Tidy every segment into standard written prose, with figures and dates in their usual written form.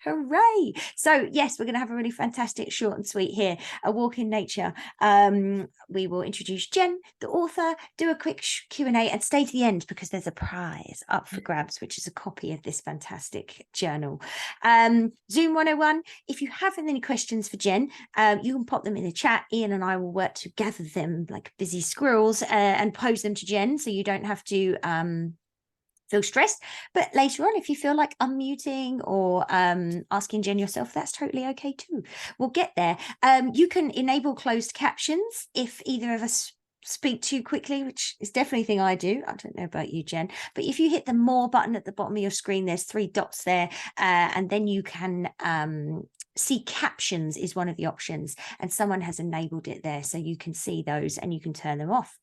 Hooray. So yes, we're going to have a really fantastic short and sweet here, a walk in nature. We will introduce Jen, the author, do a quick Q&A and stay to the end because there's a prize up for grabs, which is a copy of this fantastic journal. Zoom 101, if you have any questions for Jen, you can pop them in the chat. Ian and I will work to gather them like busy squirrels and pose them to Jen so you don't have to feel stressed. But later on, if you feel like unmuting or asking Jen yourself, that's totally okay too. We'll get there. You can enable closed captions if either of us speak too quickly, which is definitely a thing I do. I don't know about you, Jen, but if you hit the more button at the bottom of your screen, there's 3 dots there, and then you can see captions is one of the options, and someone has enabled it there, so you can see those and you can turn them off.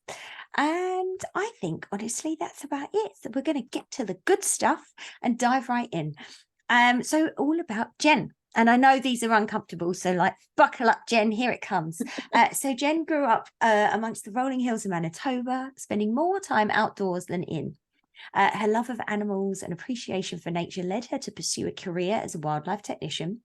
And I think, honestly, that's about it. So we're going to get to the good stuff and dive right in. So all about Jen. And I know these are uncomfortable, so like buckle up, Jen, here it comes. So Jen grew up amongst the rolling hills of Manitoba, spending more time outdoors than in. Her love of animals and appreciation for nature led her to pursue a career as a wildlife technician,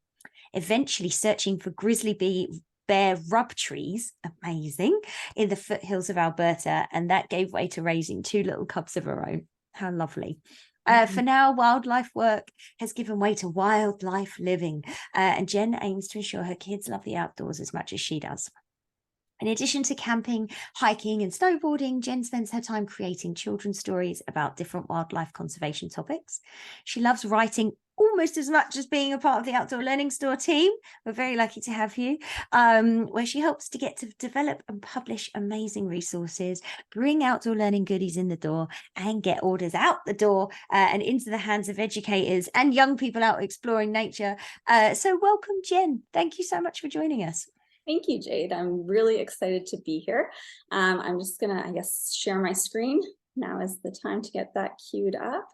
eventually searching for grizzly bear rub trees, amazing, in the foothills of Alberta, and that gave way to raising 2 little cubs of her own. How lovely. For now, wildlife work has given way to wildlife living, and Jen aims to ensure her kids love the outdoors as much as she does. In addition to camping, hiking, and snowboarding, Jen spends her time creating children's stories about different wildlife conservation topics. She loves writing almost as much as being a part of the Outdoor Learning Store team. We're very lucky to have you, where she helps to get to develop and publish amazing resources, bring outdoor learning goodies in the door, and get orders out the door and into the hands of educators and young people out exploring nature. So welcome, Jen. Thank you so much for joining us. Thank you, Jade. I'm really excited to be here. I'm just gonna, I guess, share my screen. Now is the time to get that queued up.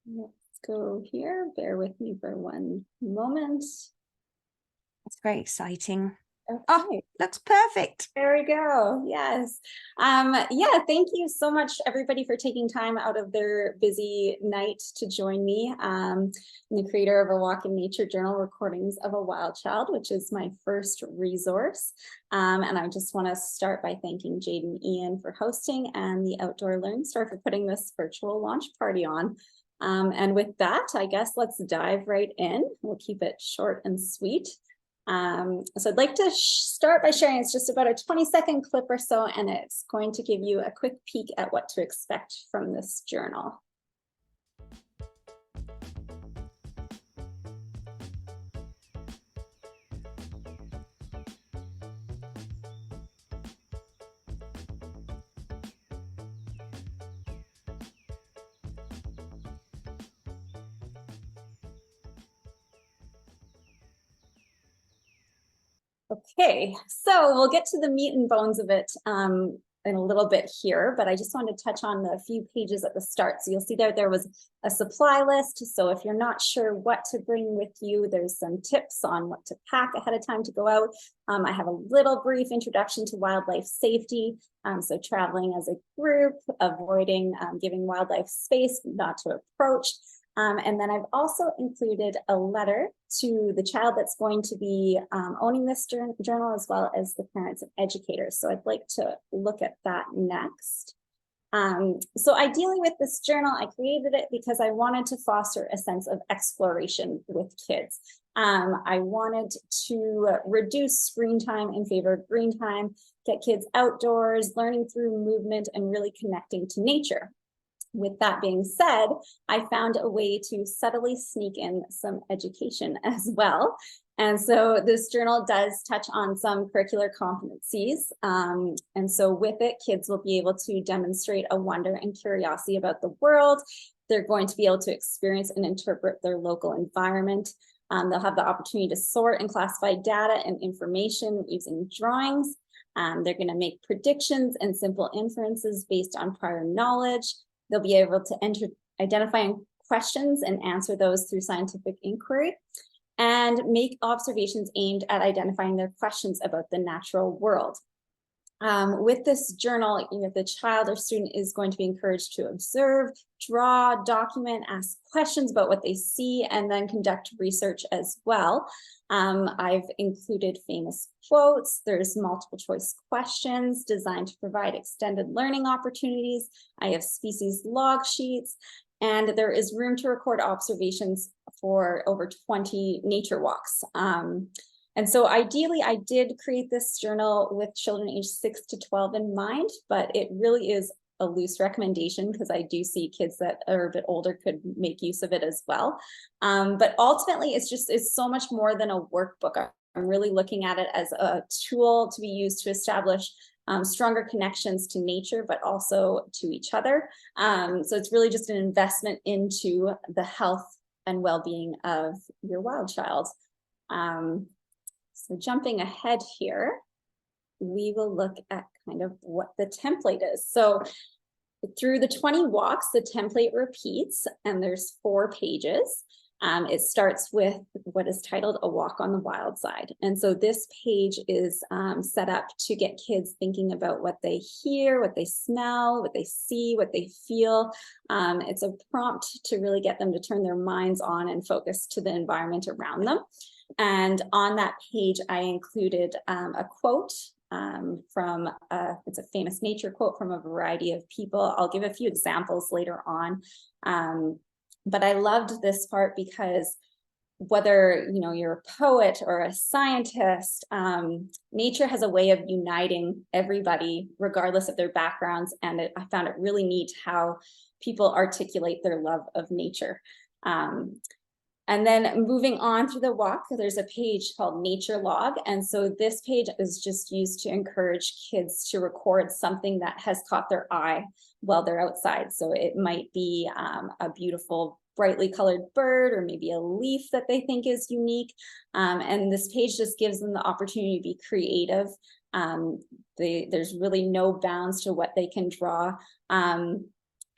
Let's go here. Bear with me for one moment. It's very exciting. Okay. Oh, looks perfect. There we go. Yes. Yeah, thank you so much, everybody, for taking time out of their busy night to join me. I'm the creator of A Walk in Nature Journal, Recordings of a Wild Child, which is my first resource. And I just want to start by thanking Jade and Ian for hosting and the Outdoor Learning Store for putting this virtual launch party on. And with that, I guess let's dive right in. We'll keep it short and sweet. So I'd like to start by sharing, it's just about a 20-second clip or so, and it's going to give you a quick peek at what to expect from this journal. Okay, so we'll get to the meat and bones of it in a little bit here, but I just wanted to touch on the few pages at the start. So you'll see there was a supply list. So if you're not sure what to bring with you, there's some tips on what to pack ahead of time to go out. I have a little brief introduction to wildlife safety. So traveling as a group, avoiding giving wildlife space not to approach. And then I've also included a letter to the child that's going to be owning this journal, as well as the parents and educators. So I'd like to look at that next. So ideally with this journal, I created it because I wanted to foster a sense of exploration with kids. I wanted to reduce screen time in favor of green time, get kids outdoors, learning through movement, and really connecting to nature. With that being said, I found a way to subtly sneak in some education as well. And so this journal does touch on some curricular competencies. And so with it, kids will be able to demonstrate a wonder and curiosity about the world. They're going to be able to experience and interpret their local environment. They'll have the opportunity to sort and classify data and information using drawings. They're going to make predictions and simple inferences based on prior knowledge. They'll be able to identify questions and answer those through scientific inquiry, and make observations aimed at identifying their questions about the natural world. With this journal, the child or student is going to be encouraged to observe, draw, document, ask questions about what they see, and then conduct research as well. I've included famous quotes. There's multiple choice questions designed to provide extended learning opportunities. I have species log sheets, and there is room to record observations for over 20 nature walks. And so ideally, I did create this journal with children aged 6 to 12 in mind, but it really is a loose recommendation because I do see kids that are a bit older could make use of it as well. But ultimately, it's so much more than a workbook. I'm really looking at it as a tool to be used to establish stronger connections to nature, but also to each other. So it's really just an investment into the health and well-being of your wild child. So jumping ahead here, we will look at kind of what the template is. So through the 20 walks, the template repeats, and there's 4 pages. It starts with what is titled A Walk on the Wild Side. And so this page is set up to get kids thinking about what they hear, what they smell, what they see, what they feel. It's a prompt to really get them to turn their minds on and focus to the environment around them. And on that page, I included a quote from it's a famous nature quote from a variety of people. I'll give a few examples later on. But I loved this part because whether you're a poet or a scientist, nature has a way of uniting everybody regardless of their backgrounds. And I found it really neat how people articulate their love of nature. And then moving on through the walk, there's a page called Nature Log. And so this page is just used to encourage kids to record something that has caught their eye while they're outside. So it might be a beautiful, brightly colored bird, or maybe a leaf that they think is unique. And this page just gives them the opportunity to be creative. There's really no bounds to what they can draw.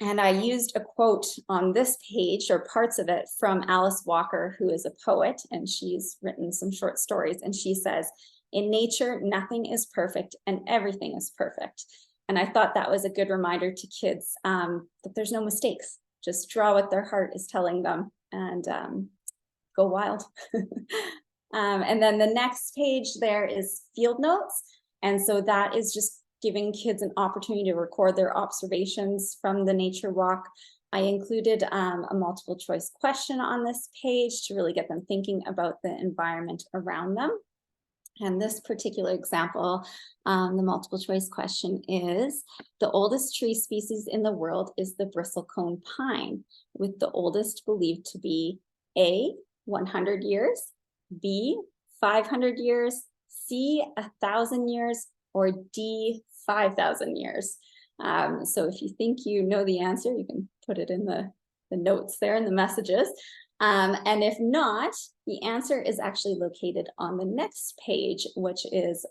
And I used a quote on this page, or parts of it, from Alice Walker, who is a poet, and she's written some short stories. And she says, "In nature, nothing is perfect and everything is perfect." And I thought that was a good reminder to kids that there's no mistakes. Just draw what their heart is telling them and go wild. And then the next page there is field notes. And so that is just giving kids an opportunity to record their observations from the nature walk. I included a multiple choice question on this page to really get them thinking about the environment around them. And this particular example, the multiple choice question is, the oldest tree species in the world is the bristlecone pine, with the oldest believed to be A, 100 years, B, 500 years, C, 1,000 years, or D, 5,000 years. So if you think you know the answer, you can put it in the notes there in the messages. And if not, the answer is actually located on the next page, which is,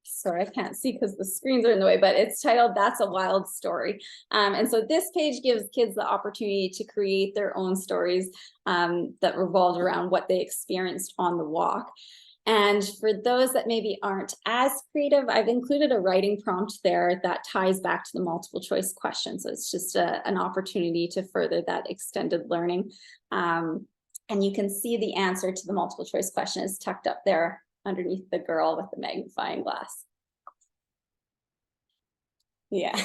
sorry, I can't see because the screens are in the way, but it's titled That's a Wild Story. And so this page gives kids the opportunity to create their own stories that revolve around what they experienced on the walk. And for those that maybe aren't as creative, I've included a writing prompt there that ties back to the multiple choice question. So it's just an opportunity to further that extended learning. And you can see the answer to the multiple choice question is tucked up there underneath the girl with the magnifying glass. Yeah.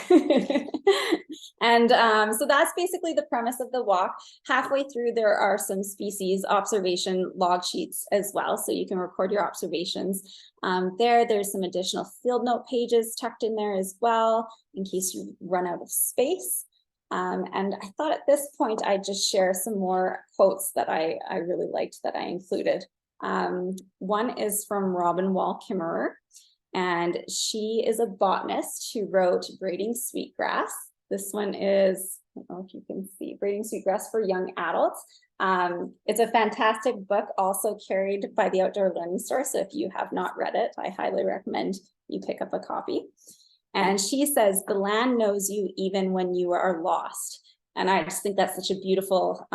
And so that's basically the premise of the walk. Halfway through, there are some species observation log sheets as well, so you can record your observations. There's some additional field note pages tucked in there as well, in case you run out of space. And I thought at this point I'd just share some more quotes that I really liked that I included. One is from Robin Wall Kimmerer. And she is a botanist who wrote Braiding Sweetgrass. This one is, I don't know if you can see, Braiding Sweetgrass for Young Adults. It's a fantastic book, also carried by the Outdoor Learning Store. So if you have not read it, I highly recommend you pick up a copy. And she says, "The land knows you even when you are lost." And I just think that's such a beautiful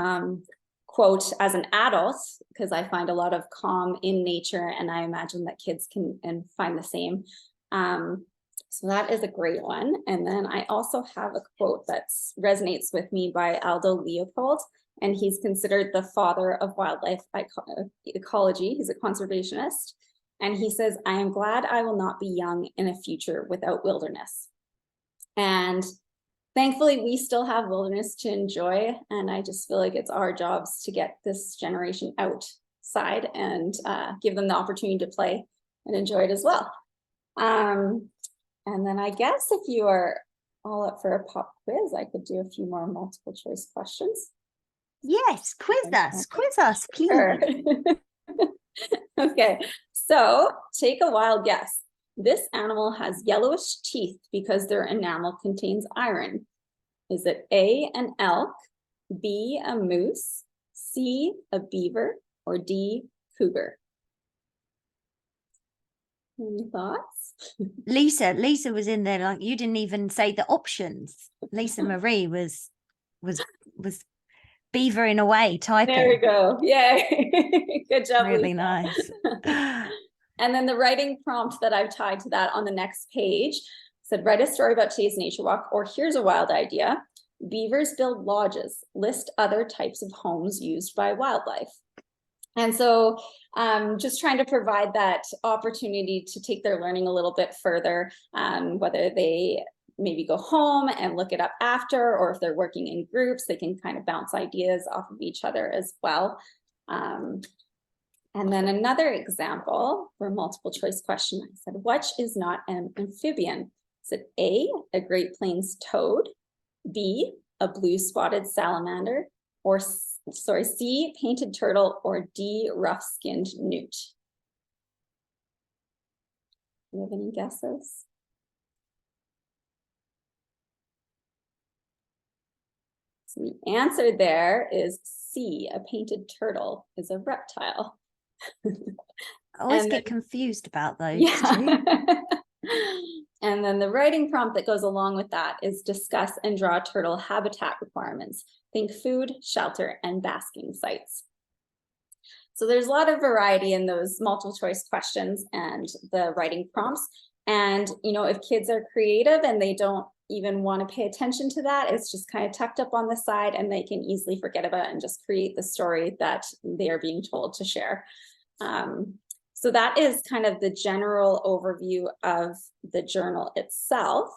quote as an adult, because I find a lot of calm in nature, and I imagine that kids can and find the same. So that is a great one. And then I also have a quote that resonates with me by Aldo Leopold, and he's considered the father of wildlife ecology. He's a conservationist. And he says, "I am glad I will not be young in a future without wilderness." And thankfully, we still have wilderness to enjoy. And I just feel like it's our jobs to get this generation outside and give them the opportunity to play and enjoy it as well. And then I guess if you are all up for a pop quiz, I could do a few more multiple choice questions. Yes, quiz us, please. Sure. Okay, so take a wild guess. This animal has yellowish teeth because their enamel contains iron. Is it A, an elk, B, a moose, C, a beaver, or D, cougar? Any thoughts? Lisa was in there, like, you didn't even say the options. Lisa Marie was beavering away typing. There we go. Yay. Good job. Really Lisa. nice. And then the writing prompt that I've tied to that on the next page said, write a story about today's nature walk, or here's a wild idea. Beavers build lodges. List other types of homes used by wildlife. And so just trying to provide that opportunity to take their learning a little bit further, whether they maybe go home and look it up after, or if they're working in groups, they can kind of bounce ideas off of each other as well. And then another example for a multiple choice question, I said, which is not an amphibian? Is it A, a Great Plains toad, B, a blue spotted salamander, or C, painted turtle, or D, rough-skinned newt? Do you have any guesses? So the answer there is C, a painted turtle is a reptile. I always get confused about those. Yeah. And then the writing prompt that goes along with that is discuss and draw turtle habitat requirements. Think food, shelter, and basking sites. So there's a lot of variety in those multiple choice questions and the writing prompts. And, you know, if kids are creative and they don't even want to pay attention to that, it's just kind of tucked up on the side, and they can easily forget about it and just create the story that they are being told to share. So that is kind of the general overview of the journal itself.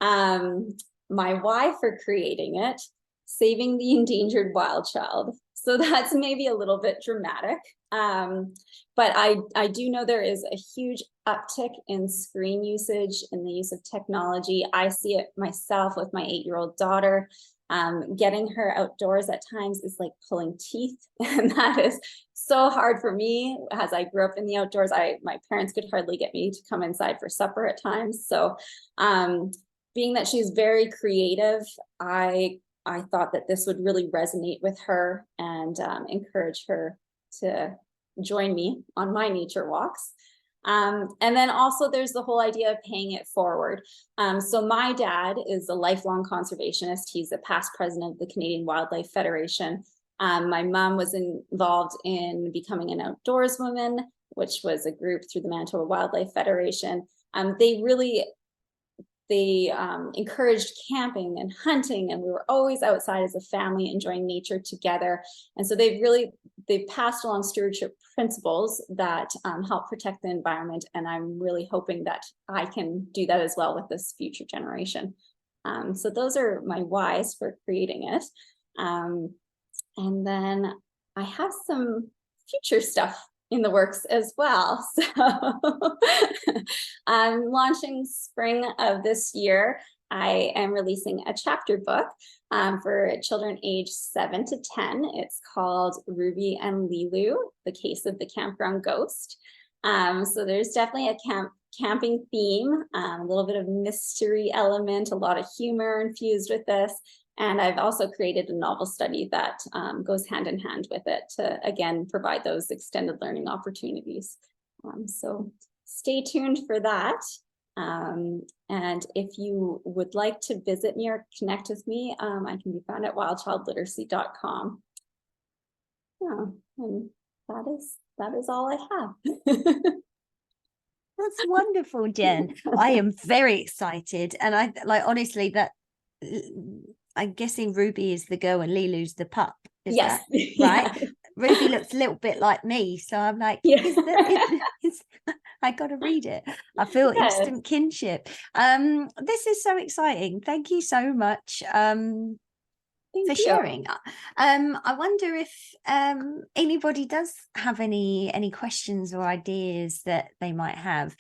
My why for creating it, saving the endangered wild child. So that's maybe a little bit dramatic. But I do know there is a huge uptick in screen usage and the use of technology. I see it myself with my 8-year-old daughter. Getting her outdoors at times is like pulling teeth, and that is so hard for me. As I grew up in the outdoors, my parents could hardly get me to come inside for supper at times. So being that she's very creative, I thought that this would really resonate with her and encourage her to join me on my nature walks. And then also there's the whole idea of paying it forward. So my dad is a lifelong conservationist. He's a past president of the Canadian Wildlife Federation. My mom was involved in becoming an outdoorswoman, which was a group through the Manitoba Wildlife Federation. They encouraged camping and hunting, and we were always outside as a family enjoying nature together. And so they've passed along stewardship principles that help protect the environment, and I'm really hoping that I can do that as well with this future generation. So those are my whys for creating it. And then I have some future stuff in the works as well. So I'm launching spring of this year. I am releasing a chapter book for children aged 7 to 10. It's called Ruby and Lilu, The Case of the Campground Ghost. So there's definitely a camping theme, a little bit of mystery element, a lot of humor infused with this. And I've also created a novel study that goes hand in hand with it to, again, provide those extended learning opportunities. So stay tuned for that. And if you would like to visit me or connect with me, I can be found at wildchildliteracy.com. Yeah, and that is all I have. That's wonderful, Jen. I am very excited. And I like, honestly, that I'm guessing Ruby is the girl and Lilu's the pup. Is Yes. that right? Yeah. Ruby looks a little bit like me. So I'm like, Yeah. I got to read it. I feel Yes. instant kinship. This is so exciting. Thank you so much. Thank For you. sharing. I wonder if anybody does have any questions or ideas that they might have.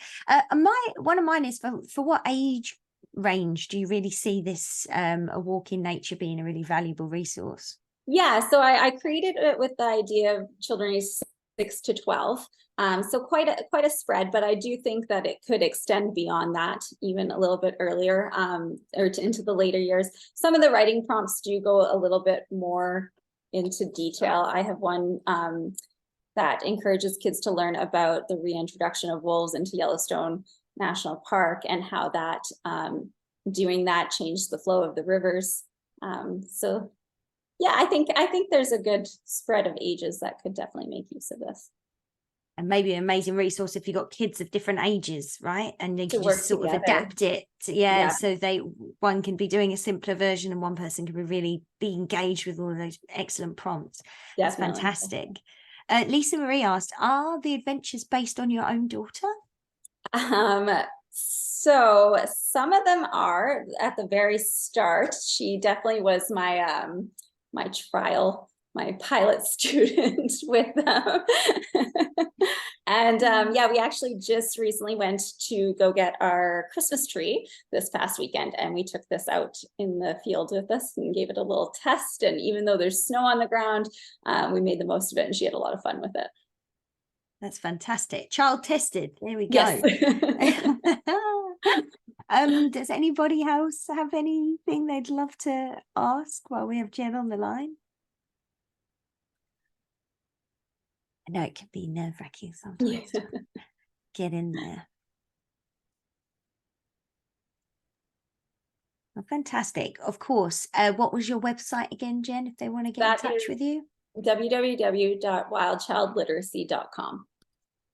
One of mine is for what age range do you really see this A Walk in Nature being a really valuable resource? Yeah, so I created it with the idea of children aged 6 to 12. So quite a spread, but I do think that it could extend beyond that, even a little bit earlier, into the later years. Some of the writing prompts do go a little bit more into detail. I have one that encourages kids to learn about the reintroduction of wolves into Yellowstone National Park and how that doing that changed the flow of the rivers. So yeah, I think there's a good spread of ages that could definitely make use of this. And maybe an amazing resource if you've got kids of different ages, right? And they To can work just sort of together. adapt it. Yeah. So one can be doing a simpler version and one person can really be engaged with all of those excellent prompts. That's Definitely. fantastic. Lisa Marie asked, are the adventures based on your own daughter? So some of them are. At the very start, she definitely was my my pilot student with them. And yeah, we actually just recently went to go get our Christmas tree this past weekend, and we took this out in the field with us and gave it a little test. And even though there's snow on the ground, we made the most of it, and she had a lot of fun with it. That's fantastic. Child tested. There we go. Yes. Does anybody else have anything they'd love to ask while we have Jen on the line? I know it can be nerve-wracking sometimes to get in there. Well, fantastic. Of course. What was your website again, Jen, if they want to get in touch with you? www.wildchildliteracy.com.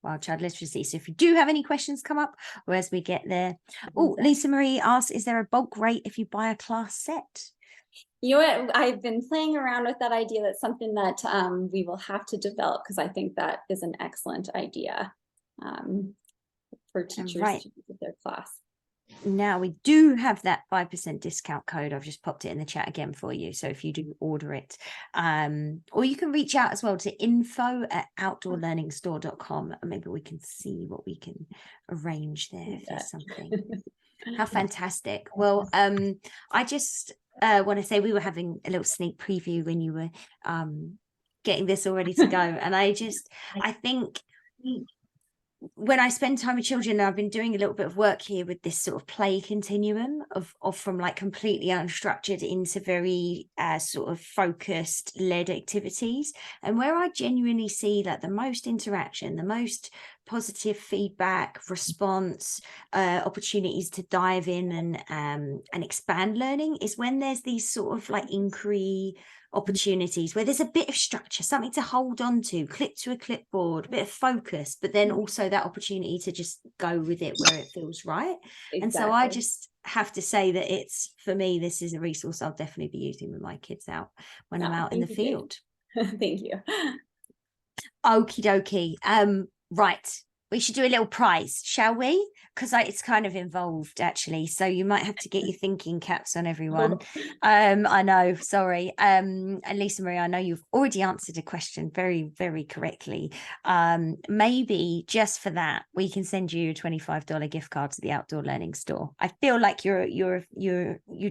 Wild Child Literacy. So if you do have any questions come up or as we get there. Oh, Lisa Marie asks, is there a bulk rate if you buy a class set? You know what? I've been playing around with that idea. That's something that we will have to develop, because I think that is an excellent idea for teachers to use with their class. Now we do have that 5% discount code. I've just popped it in the chat again for you. So if you do order it, or you can reach out as well to info@outdoorlearningstore.com, and maybe we can see what we can arrange there if there's something. How fantastic. Well, I just want to say we were having a little sneak preview when you were getting this all ready to go. And I think when I spend time with children, I've been doing a little bit of work here with this sort of play continuum of from like completely unstructured into very sort of focused led activities. And where I genuinely see that the most interaction, the most positive feedback, response, opportunities to dive in and expand learning is when there's these sort of like inquiry opportunities where there's a bit of structure, something to hold on to, clip to a clipboard, a bit of focus, but then also that opportunity to just go with it where it feels right. Exactly. And so I just have to say that it's, for me, this is a resource I'll definitely be using with my kids out when I'm out in the field. Thank you. Okie dokie. Right. We should do a little prize, shall we? Because it's kind of involved, actually. So you might have to get your thinking caps on, everyone. I know, sorry. And Lisa Marie, I know you've already answered a question very, very correctly. Maybe just for that, we can send you a $25 gift card to the Outdoor Learning Store. I feel like you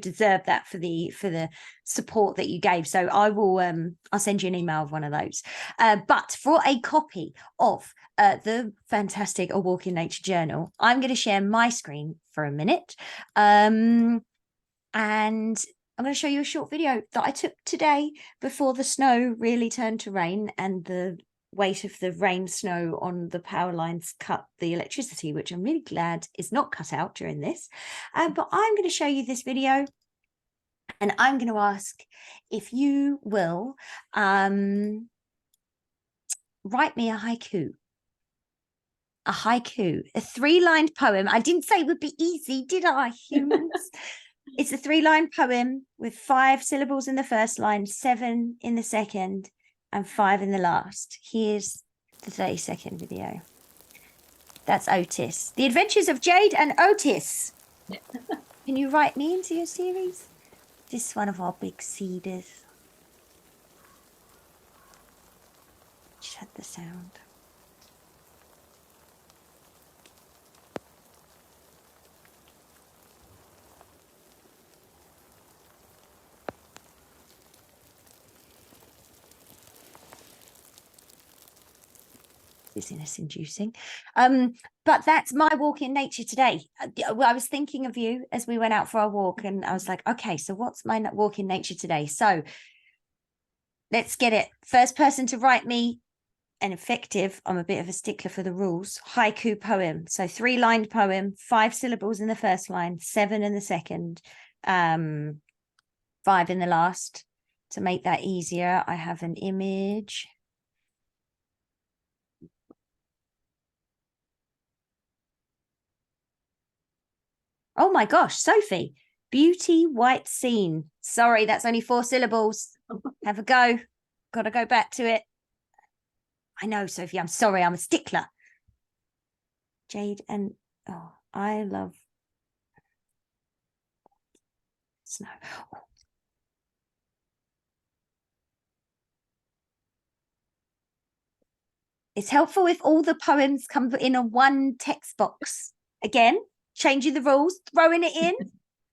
deserve that for the support that you gave. So I'll send you an email of one of those. But for a copy of the fantastic A Walk in Nature journal, I'm going to share my screen for a minute, and I'm going to show you a short video that I took today before the snow really turned to rain and the weight of the rain snow on the power lines cut the electricity, which I'm really glad is not cut out during this. But I'm going to show you this video, and I'm going to ask if you will write me a haiku. A haiku, a 3-lined poem. I didn't say it would be easy, did I, humans? It's a 3-line poem with 5 syllables in the first line, 7 in the second, and 5 in the last. Here's the 30-second video. That's Otis. The Adventures of Jade and Otis. Can you write me into your series? This is one of our big seeders. Shut the sound. Dizziness inducing. But that's my walk in nature today. I was thinking of you as we went out for our walk, and I was like, okay, so what's my walk in nature today? So let's get it. First person to write me an effective, I'm a bit of a stickler for the rules, haiku poem. So 3-lined poem, 5 syllables in the first line, 7 in the second, 5 in the last. To make that easier, I have an image. Oh my gosh, Sophie, beauty white scene. Sorry, that's only 4 syllables. Have a go. Got to go back to it. I know, Sophie, I'm sorry, I'm a stickler. Jade and, oh, I love snow. Oh. It's helpful if all the poems come in a one text box. Again, changing the rules, throwing it in,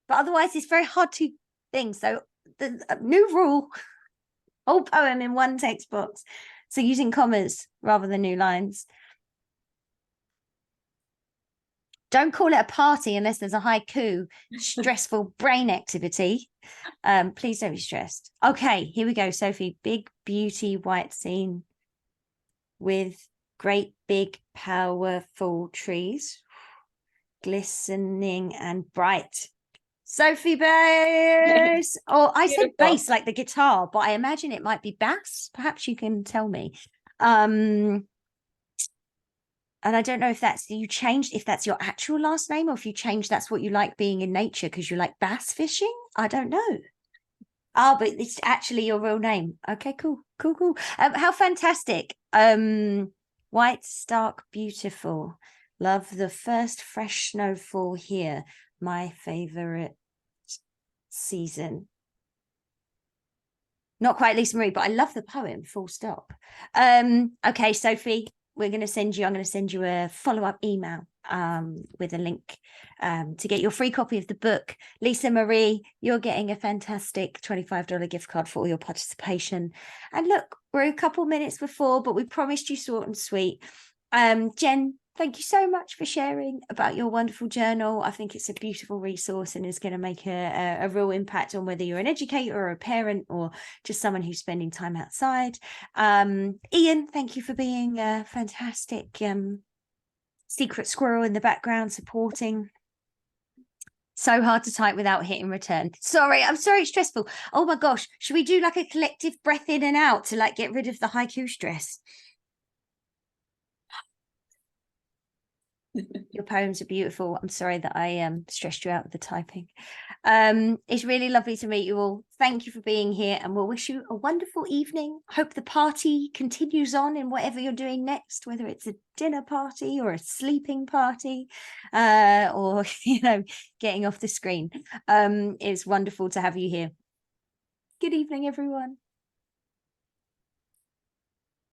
but otherwise it's very hard to think. So the new rule, whole poem in one text box. So using commas rather than new lines. Don't call it a party unless there's a haiku, stressful brain activity. Please don't be stressed. Okay, here we go, Sophie. Big beauty white scene with great big powerful trees, glistening and bright. Sophie bass. Oh, I said bass like the guitar, but I imagine it might be bass. Perhaps you can tell me. And I don't know if that's you changed, if that's your actual last name, or if you changed that's what you like being in nature because you like bass fishing. I don't know. Oh, but it's actually your real name. Okay, cool. How fantastic. White, stark, beautiful. Love the first fresh snowfall here. My favorite season. Not quite Lisa Marie, but I love the poem, full stop. Okay, Sophie, I'm going to send you a follow-up email with a link to get your free copy of the book. Lisa Marie, you're getting a fantastic $25 gift card for all your participation. And look, we're a couple minutes before, but we promised you short and sweet. Jen, thank you so much for sharing about your wonderful journal. I think it's a beautiful resource and is going to make a real impact on whether you're an educator or a parent or just someone who's spending time outside. Ian, thank you for being a fantastic secret squirrel in the background supporting. So hard to type without hitting return. Sorry, I'm sorry, it's stressful. Oh my gosh, should we do like a collective breath in and out to like get rid of the haiku stress? Your poems are beautiful. I'm sorry that I stressed you out with the typing. It's really lovely to meet you all. Thank you for being here, and we'll wish you a wonderful evening. Hope the party continues on in whatever you're doing next, whether it's a dinner party or a sleeping party, or getting off the screen. It's wonderful to have you here. Good evening, everyone.